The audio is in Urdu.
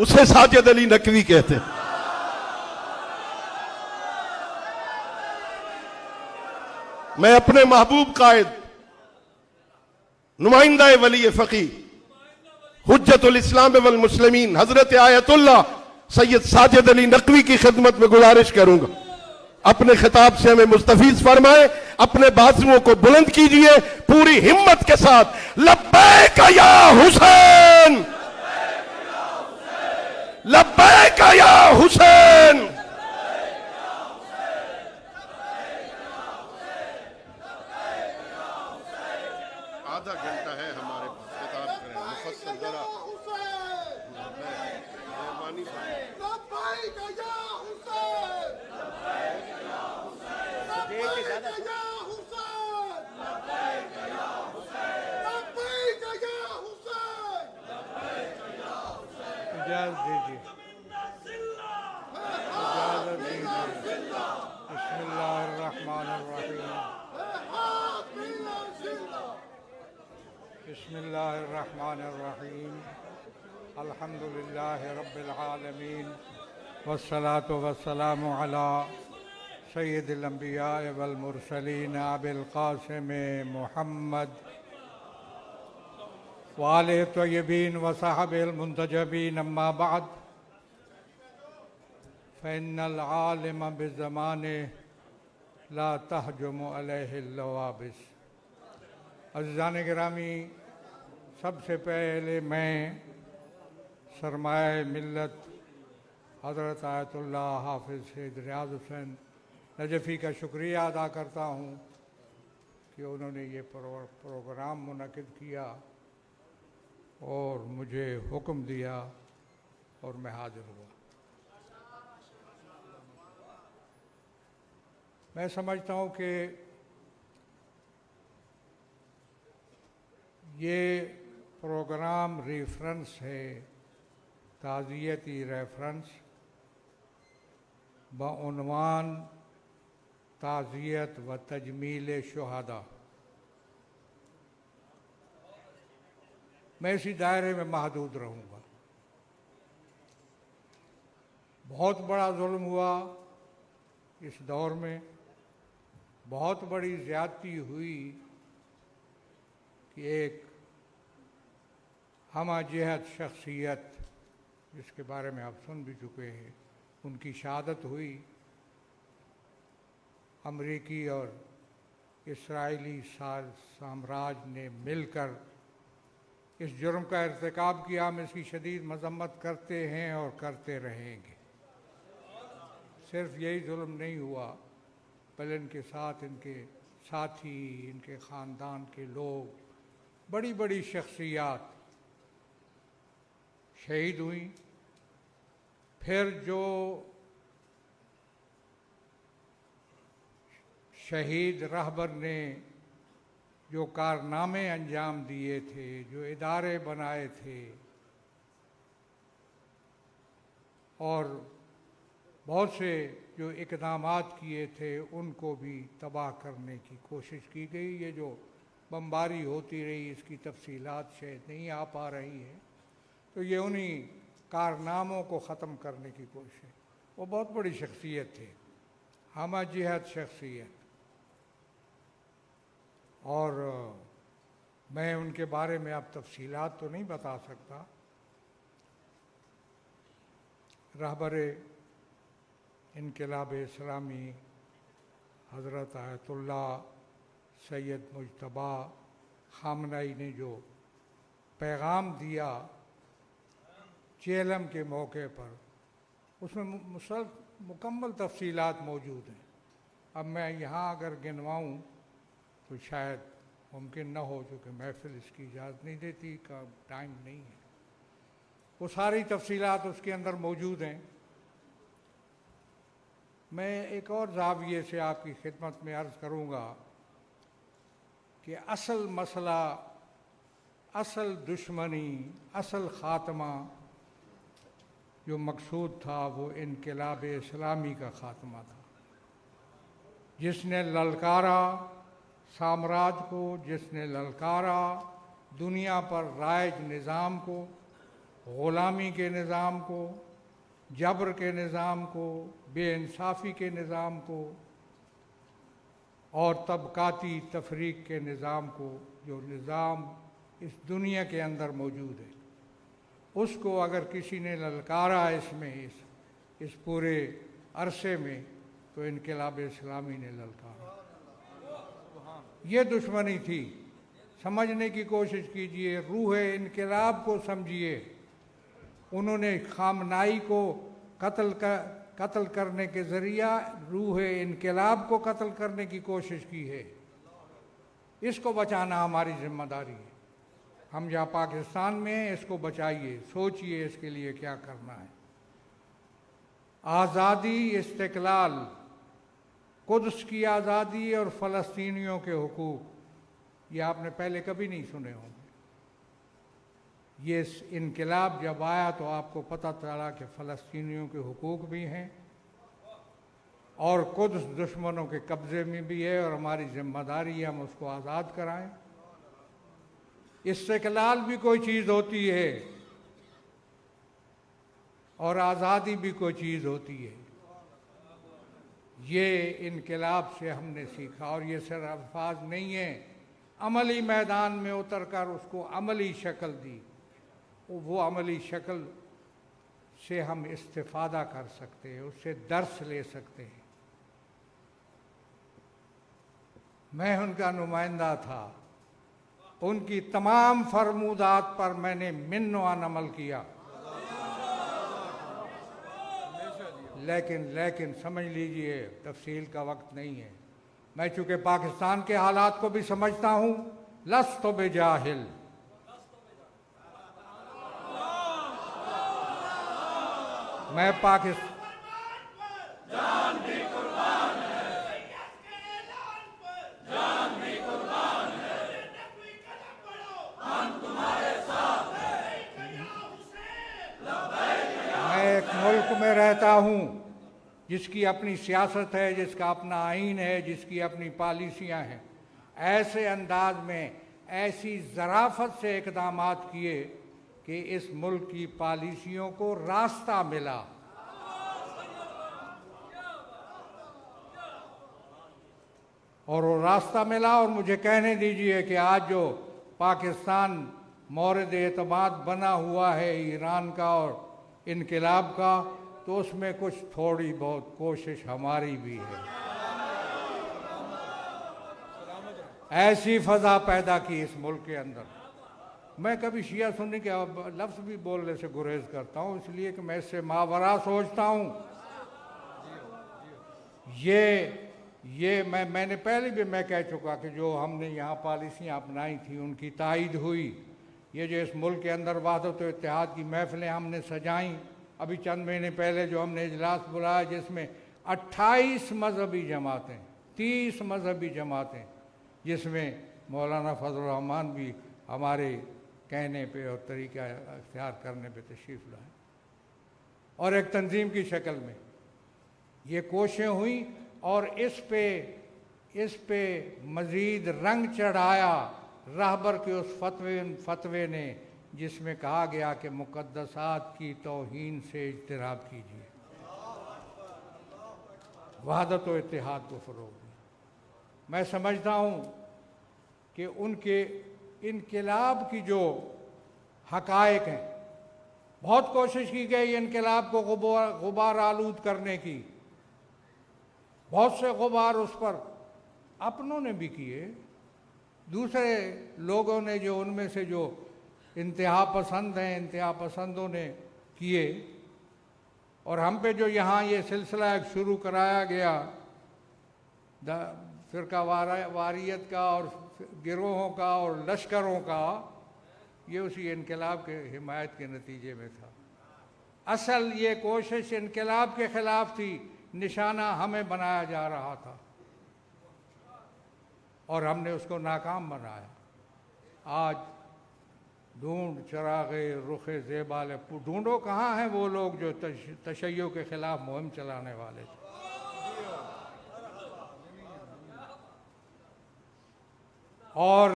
اسے ساجد علی نقوی کہتے ہیں۔ میں اپنے محبوب قائد، نمائندہ ولی فقی، حجت الاسلام والمسلمین حضرت آیت اللہ سید ساجد علی نقوی کی خدمت میں گزارش کروں گا، اپنے خطاب سے ہمیں مستفیض فرمائیں، اپنے بازوؤں کو بلند کیجئے پوری ہمت کے ساتھ، لبیک یا حسین، لبیک یا حسین۔ آدھا گھنٹہ ہے ہمارے پاس، خطاب کریں مفصل ذرا مہربانی سے۔ اجازت دیجیے، اجازت دیجیے۔ بسم اللہ الرحمن الرحیم، بسم اللہ الرحمن الرحیم، الحمد للہ رب العالمین، والصلاة والسلام علی سید الانبیاء والمرسلین ابی القاسم محمد وآلہ الطیبین وصحبہ المنتجبین، اما بعد فإن العالم بزمانه لا تهجم علیہ اللوابس۔ عزیزان گرامی، سب سے پہلے میں سرمایہ ملت حضرت آیت اللہ حافظ سید ریاض حسین نجفی کا شکریہ ادا کرتا ہوں کہ انہوں نے یہ پروگرام منعقد کیا اور مجھے حکم دیا اور میں حاضر ہوا۔ میں سمجھتا ہوں کہ یہ پروگرام ریفرنس ہے، تعزیتی ریفرنس بعنوان تعزیت و تجمیل شہداء۔ میں اسی دائرے میں محدود رہوں گا۔ بہت بڑا ظلم ہوا اس دور میں، بہت بڑی زیادتی ہوئی کہ ایک ہمہ جہت شخصیت جس کے بارے میں آپ سن بھی چکے ہیں، ان کی شہادت ہوئی۔ امریکی اور اسرائیلی سامراج نے مل کر اس جرم کا ارتکاب کیا۔ ہم اس کی شدید مذمت کرتے ہیں اور کرتے رہیں گے۔ صرف یہی ظلم نہیں ہوا، بلکہ ان کے ساتھ ان کے ساتھی، ان کے خاندان کے لوگ، بڑی بڑی شخصیات شہید ہوئیں۔ پھر جو شہید رہبر نے جو کارنامے انجام دیے تھے، جو ادارے بنائے تھے اور بہت سے جو اقدامات کیے تھے، ان کو بھی تباہ کرنے کی کوشش کی گئی۔ یہ جو بمباری ہوتی رہی، اس کی تفصیلات شاید نہیں آ پا رہی ہے، تو یہ انہی کارناموں کو ختم کرنے کی کوشش ہے۔ وہ بہت بڑی شخصیت تھے، ہمہ جہت شخصیت، اور میں ان کے بارے میں اب تفصیلات تو نہیں بتا سکتا۔ رہبر انقلاب اسلامی حضرت آیت اللہ سید مجتبیٰ خامنہئی نے جو پیغام دیا چیلم کے موقع پر، اس میں مکمل تفصیلات موجود ہیں۔ اب میں یہاں اگر گنواؤں تو شاید ممکن نہ ہو، چونکہ محفل اس کی اجازت نہیں دیتی، کا ٹائم نہیں ہے۔ وہ ساری تفصیلات اس کے اندر موجود ہیں۔ میں ایک اور زاویے سے آپ کی خدمت میں عرض کروں گا کہ اصل مسئلہ، اصل دشمنی، اصل خاتمہ جو مقصود تھا وہ انقلاب اسلامی کا خاتمہ تھا، جس نے للکارا سامراج کو، جس نے للکارا دنیا پر رائج نظام کو، غلامی کے نظام کو، جبر کے نظام کو، بے انصافی کے نظام کو اور طبقاتی تفریق کے نظام کو، جو نظام اس دنیا کے اندر موجود ہے، اس کو اگر کسی نے للکارا اس پورے عرصے میں، تو انقلاب اسلامی نے للکارا۔ یہ دشمنی تھی، سمجھنے کی کوشش کیجئے، روح انقلاب کو سمجھیے۔ انہوں نے خامنائی کو قتل کرنے کے ذریعہ روح انقلاب کو قتل کرنے کی کوشش کی ہے۔ اس کو بچانا ہماری ذمہ داری ہے۔ ہم جہاں پاکستان میں ہیں، اس کو بچائیے، سوچئے اس کے لیے کیا کرنا ہے۔ آزادی، استقلال، قدس کی آزادی اور فلسطینیوں کے حقوق، یہ آپ نے پہلے کبھی نہیں سنے ہوں گے۔ یہ انقلاب جب آیا تو آپ کو پتہ چلا کہ فلسطینیوں کے حقوق بھی ہیں اور قدس دشمنوں کے قبضے میں بھی ہے، اور ہماری ذمہ داری ہے ہم اس کو آزاد کرائیں۔ استقلال بھی کوئی چیز ہوتی ہے اور آزادی بھی کوئی چیز ہوتی ہے۔ یہ انقلاب سے ہم نے سیکھا، اور یہ صرف الفاظ نہیں ہیں، عملی میدان میں اتر کر اس کو عملی شکل دی۔ وہ عملی شکل سے ہم استفادہ کر سکتے ہیں، اس سے درس لے سکتے ہیں۔ میں ان کا نمائندہ تھا، ان کی تمام فرمودات پر میں نے من و عن عمل کیا، لیکن سمجھ لیجئے تفصیل کا وقت نہیں ہے۔ میں چونکہ پاکستان کے حالات کو بھی سمجھتا ہوں، لست بجاہل، میں ایک ملک میں رہتا ہوں جس کی اپنی سیاست ہے، جس کا اپنا آئین ہے، جس کی اپنی پالیسیاں ہیں۔ ایسے انداز میں، ایسی ظرافت سے اقدامات کیے کہ اس ملک کی پالیسیوں کو راستہ ملا۔ اور وہ راستہ ملا، اور مجھے کہنے دیجئے کہ آج جو پاکستان مورد اعتماد بنا ہوا ہے ایران کا اور انقلاب کا، تو اس میں کچھ تھوڑی بہت کوشش ہماری بھی ہے۔ ایسی فضا پیدا کی اس ملک کے اندر۔ میں کبھی شیعہ سنی کے لفظ بھی بولنے سے گریز کرتا ہوں، اس لیے کہ میں اس سے ماورا سوچتا ہوں۔ یہ میں نے پہلے بھی میں کہہ چکا کہ جو ہم نے یہاں پالیسیاں اپنائی تھیں ان کی تائید ہوئی۔ یہ جو اس ملک کے اندر وحدت و اتحاد کی محفلیں ہم نے سجائیں، ابھی چند مہینے پہلے جو ہم نے اجلاس بلایا جس میں 28 مذہبی جماعتیں، 30 مذہبی جماعتیں، جس میں مولانا فضل الرحمان بھی ہمارے کہنے پہ اور طریقہ اختیار کرنے پہ تشریف لائے، اور ایک تنظیم کی شکل میں یہ کوششیں ہوئیں، اور اس پہ مزید رنگ چڑھایا رہبر کے اس فتوے نے جس میں کہا گیا کہ مقدسات کی توہین سے اجتناب کیجیے، وحدت و اتحاد کو فروغ دیں۔ میں سمجھتا ہوں کہ ان کے انقلاب کی جو حقائق ہیں، بہت کوشش کی گئی انقلاب کو غبار آلود کرنے کی، بہت سے غبار اس پر اپنوں نے بھی کیے، دوسرے لوگوں نے جو ان میں سے جو انتہا پسند ہیں، انتہا پسندوں نے کیے، اور ہم پہ جو یہاں یہ سلسلہ ایک شروع کرایا گیا فرقہ واریت کا اور گروہوں کا اور لشکروں کا، یہ اسی انقلاب کے حمایت کے نتیجے میں تھا۔ اصل یہ کوشش انقلاب کے خلاف تھی، نشانہ ہمیں بنایا جا رہا تھا اور ہم نے اس کو ناکام بنایا۔ آج ڈھونڈ چراغ رخ زیبا، ڈھونڈو کہاں ہیں وہ لوگ جو تشیع کے خلاف مہم چلانے والے تھے۔ اور